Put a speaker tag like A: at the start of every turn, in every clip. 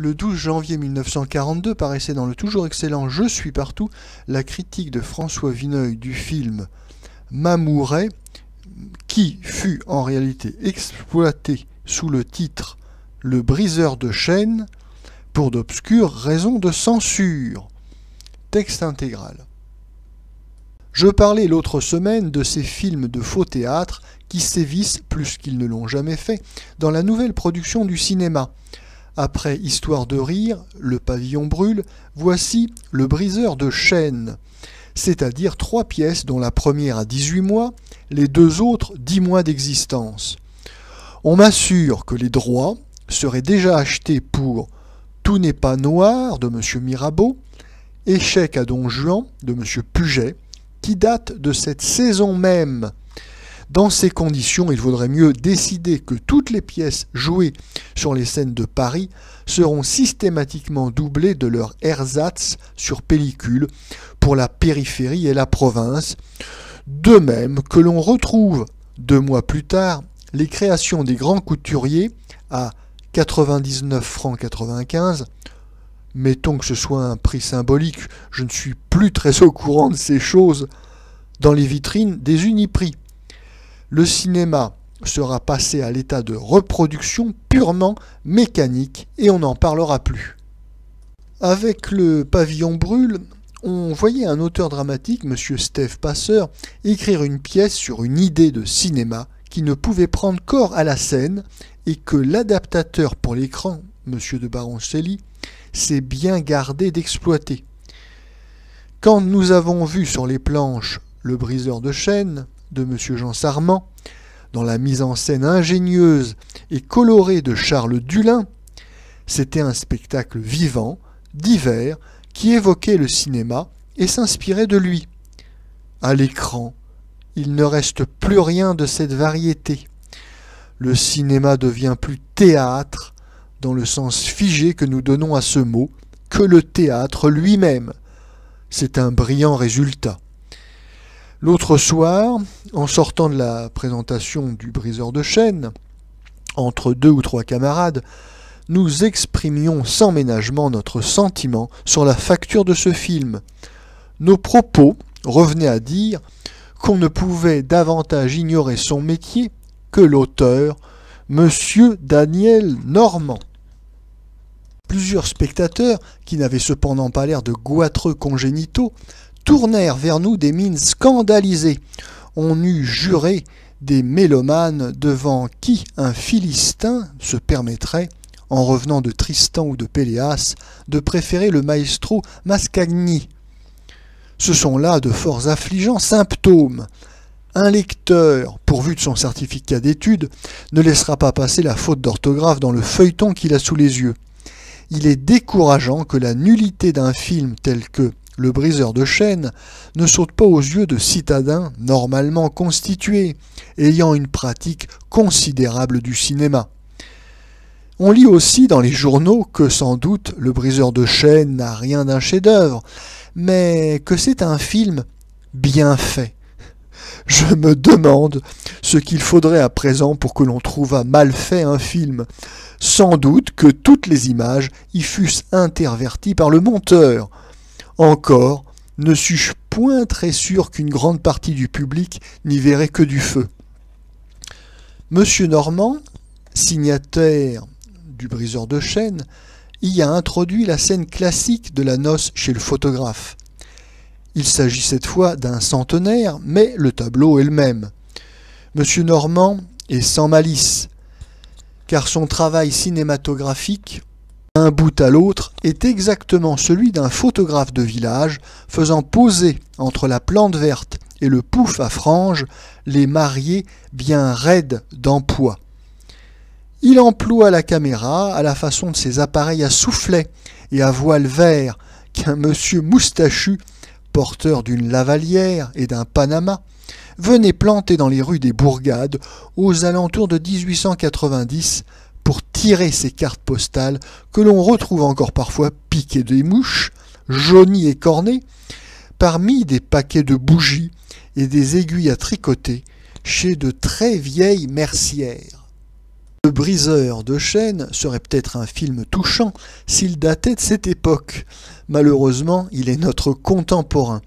A: Le 12 janvier 1942 paraissait dans le toujours excellent Je suis partout la critique de François Vineuil du film Mamouret, qui fut en réalité exploité sous le titre Le briseur de chaînes pour d'obscures raisons de censure. Texte intégral. Je parlais l'autre semaine de ces films de faux théâtre qui sévissent, plus qu'ils ne l'ont jamais fait, dans la nouvelle production du cinéma. Après Histoire de rire, Le pavillon brûle, voici Le briseur de chaînes, c'est-à-dire 3 pièces dont la première a 18 mois, les 2 autres 10 mois d'existence. On m'assure que les droits seraient déjà achetés pour Tout n'est pas noir de M. Mirabeau, Échec à Don Juan de M. Puget, qui date de cette saison même. Dans ces conditions, il vaudrait mieux décider que toutes les pièces jouées sur les scènes de Paris seront systématiquement doublées de leur ersatz sur pellicule pour la périphérie et la province, de même que l'on retrouve 2 mois plus tard les créations des grands couturiers à 99 francs 95. Mettons que ce soit un prix symbolique, je ne suis plus très au courant de ces choses, dans les vitrines des Uniprix. Le cinéma sera passé à l'état de reproduction purement mécanique et on n'en parlera plus. Avec Le pavillon brûle, on voyait un auteur dramatique, M. Steve Passeur, écrire une pièce sur une idée de cinéma qui ne pouvait prendre corps à la scène et que l'adaptateur pour l'écran, M. de Baroncelli, s'est bien gardé d'exploiter. Quand nous avons vu sur les planches Le briseur de chaînes de M. Jean Sarment, dans la mise en scène ingénieuse et colorée de Charles Dulin, c'était un spectacle vivant, divers, qui évoquait le cinéma et s'inspirait de lui. À l'écran, il ne reste plus rien de cette variété. Le cinéma devient plus théâtre, dans le sens figé que nous donnons à ce mot, que le théâtre lui-même. C'est un brillant résultat. L'autre soir, en sortant de la présentation du briseur de chaînes, entre 2 ou 3 camarades, nous exprimions sans ménagement notre sentiment sur la facture de ce film. Nos propos revenaient à dire qu'on ne pouvait davantage ignorer son métier que l'auteur, M. Daniel Normand. Plusieurs spectateurs, qui n'avaient cependant pas l'air de goitreux congénitaux, tournèrent vers nous des mines scandalisées. On eût juré des mélomanes devant qui un Philistin se permettrait, en revenant de Tristan ou de Péléas, de préférer le maestro Mascagni. Ce sont là de forts affligeants symptômes. Un lecteur, pourvu de son certificat d'études, ne laissera pas passer la faute d'orthographe dans le feuilleton qu'il a sous les yeux. Il est décourageant que la nullité d'un film tel que Le briseur de chaînes ne saute pas aux yeux de citadins normalement constitués, ayant une pratique considérable du cinéma. On lit aussi dans les journaux que sans doute Le briseur de chaînes n'a rien d'un chef-d'œuvre, mais que c'est un film bien fait. Je me demande ce qu'il faudrait à présent pour que l'on trouvât mal fait un film. Sans doute que toutes les images y fussent interverties par le monteur. Encore, ne suis-je point très sûr qu'une grande partie du public n'y verrait que du feu. Monsieur Normand, signataire du briseur de chaînes, y a introduit la scène classique de la noce chez le photographe. Il s'agit cette fois d'un centenaire, mais le tableau est le même. Monsieur Normand est sans malice, car son travail cinématographique, d'un bout à l'autre, est exactement celui d'un photographe de village faisant poser entre la plante verte et le pouf à franges les mariés bien raides d'empois. Il emploie la caméra à la façon de ces appareils à soufflet et à voile vert qu'un monsieur moustachu, porteur d'une lavalière et d'un panama, venait planter dans les rues des bourgades aux alentours de 1890 pour tirer ces cartes postales que l'on retrouve encore parfois piquées des mouches, jaunies et cornées, parmi des paquets de bougies et des aiguilles à tricoter chez de très vieilles mercières. Le briseur de chaînes serait peut-être un film touchant s'il datait de cette époque. Malheureusement, il est notre contemporain.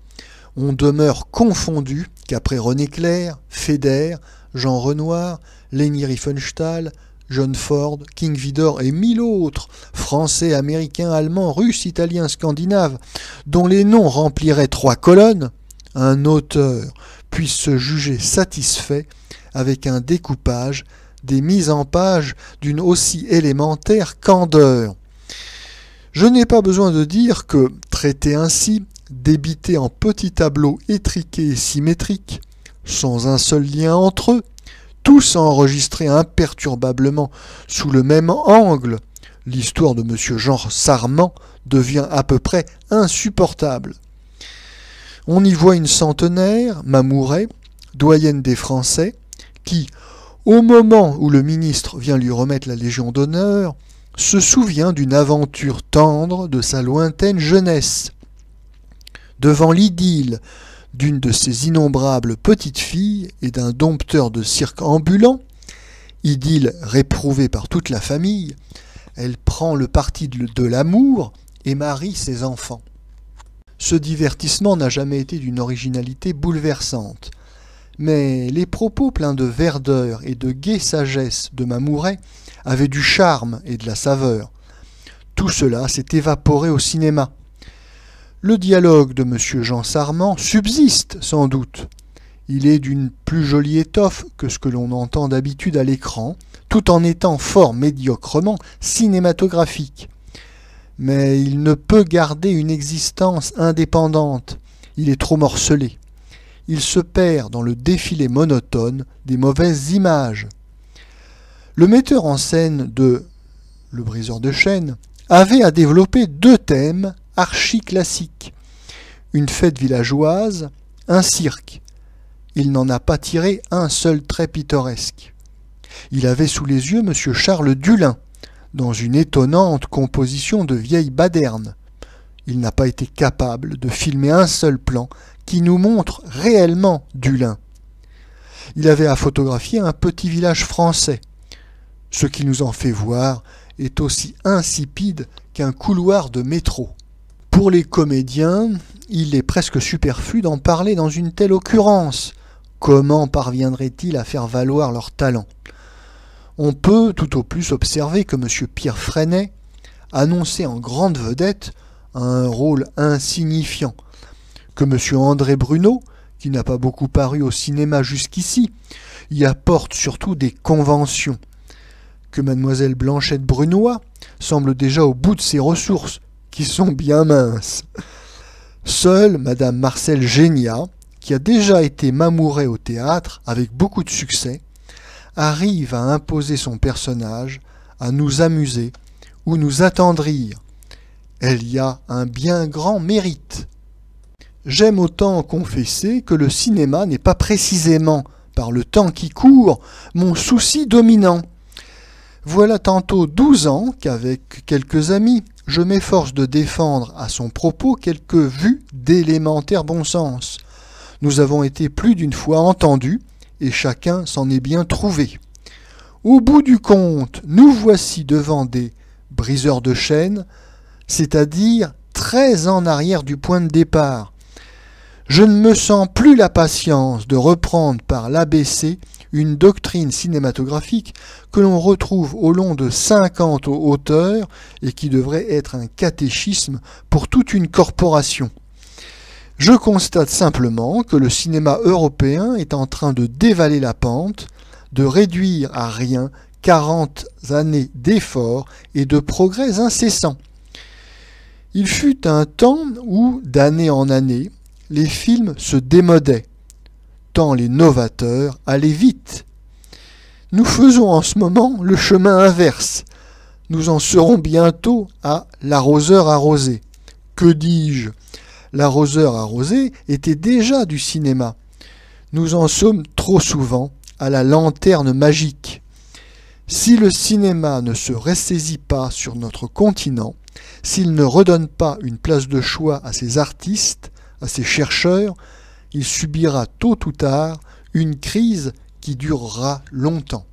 A: On demeure confondu qu'après René Clair, Feder, Jean Renoir, Leni Riefenstahl, John Ford, King Vidor et 1000 autres, français, américains, allemands, russes, italiens, scandinaves, dont les noms rempliraient 3 colonnes, un auteur puisse se juger satisfait avec un découpage, des mises en page d'une aussi élémentaire candeur. Je n'ai pas besoin de dire que, traités ainsi, débités en petits tableaux étriqués et symétriques, sans un seul lien entre eux, tous enregistrés imperturbablement sous le même angle, l'histoire de M. Jean Sarment devient à peu près insupportable. On y voit une centenaire, Mamouret, doyenne des Français, qui, au moment où le ministre vient lui remettre la Légion d'honneur, se souvient d'une aventure tendre de sa lointaine jeunesse. Devant l'idylle d'une de ses innombrables petites filles et d'un dompteur de cirque ambulant, idylle réprouvée par toute la famille, elle prend le parti de l'amour et marie ses enfants. Ce divertissement n'a jamais été d'une originalité bouleversante, mais les propos pleins de verdeur et de gaie sagesse de Mamouret avaient du charme et de la saveur. Tout cela s'est évaporé au cinéma. Le dialogue de M. Jean Sarment subsiste sans doute. Il est d'une plus jolie étoffe que ce que l'on entend d'habitude à l'écran, tout en étant fort médiocrement cinématographique. Mais il ne peut garder une existence indépendante, il est trop morcelé. Il se perd dans le défilé monotone des mauvaises images. Le metteur en scène de Le briseur de chaînes avait à développer 2 thèmes archi-classiques, une fête villageoise, un cirque. Il n'en a pas tiré un seul trait pittoresque. Il avait sous les yeux M. Charles Dulin, dans une étonnante composition de vieille baderne. Il n'a pas été capable de filmer un seul plan qui nous montre réellement Dulin. Il avait à photographier un petit village français. Ce qui nous en fait voir est aussi insipide qu'un couloir de métro. Pour les comédiens, il est presque superflu d'en parler dans une telle occurrence. Comment parviendraient-ils à faire valoir leur talent? On peut tout au plus observer que M. Pierre Freinet, annoncé en grande vedette, a un rôle insignifiant, que M. André Bruneau, qui n'a pas beaucoup paru au cinéma jusqu'ici, y apporte surtout des conventions, que Mlle Blanchette Brunois semble déjà au bout de ses ressources, qui sont bien minces. Seule Mme Marcel Génia, qui a déjà été Mamouret au théâtre avec beaucoup de succès, arrive à imposer son personnage, à nous amuser ou nous attendrir. Elle y a un bien grand mérite. J'aime autant confesser que le cinéma n'est pas précisément, par le temps qui court, mon souci dominant. Voilà tantôt 12 ans qu'avec quelques amis, je m'efforce de défendre à son propos quelques vues d'élémentaire bon sens. Nous avons été plus d'une fois entendus, et chacun s'en est bien trouvé. Au bout du compte, nous voici devant des briseurs de chaînes, c'est-à-dire très en arrière du point de départ. Je ne me sens plus la patience de reprendre par l'ABC une doctrine cinématographique que l'on retrouve au long de 50 auteurs et qui devrait être un catéchisme pour toute une corporation. Je constate simplement que le cinéma européen est en train de dévaler la pente, de réduire à rien 40 années d'efforts et de progrès incessants. Il fut un temps où, d'année en année, les films se démodaient, tant les novateurs allaient vite. Nous faisons en ce moment le chemin inverse. Nous en serons bientôt à l'arroseur arrosé. Que dis-je? L'arroseur arrosé était déjà du cinéma. Nous en sommes trop souvent à la lanterne magique. Si le cinéma ne se ressaisit pas sur notre continent, s'il ne redonne pas une place de choix à ses artistes, à ses chercheurs, il subira tôt ou tard une crise qui durera longtemps.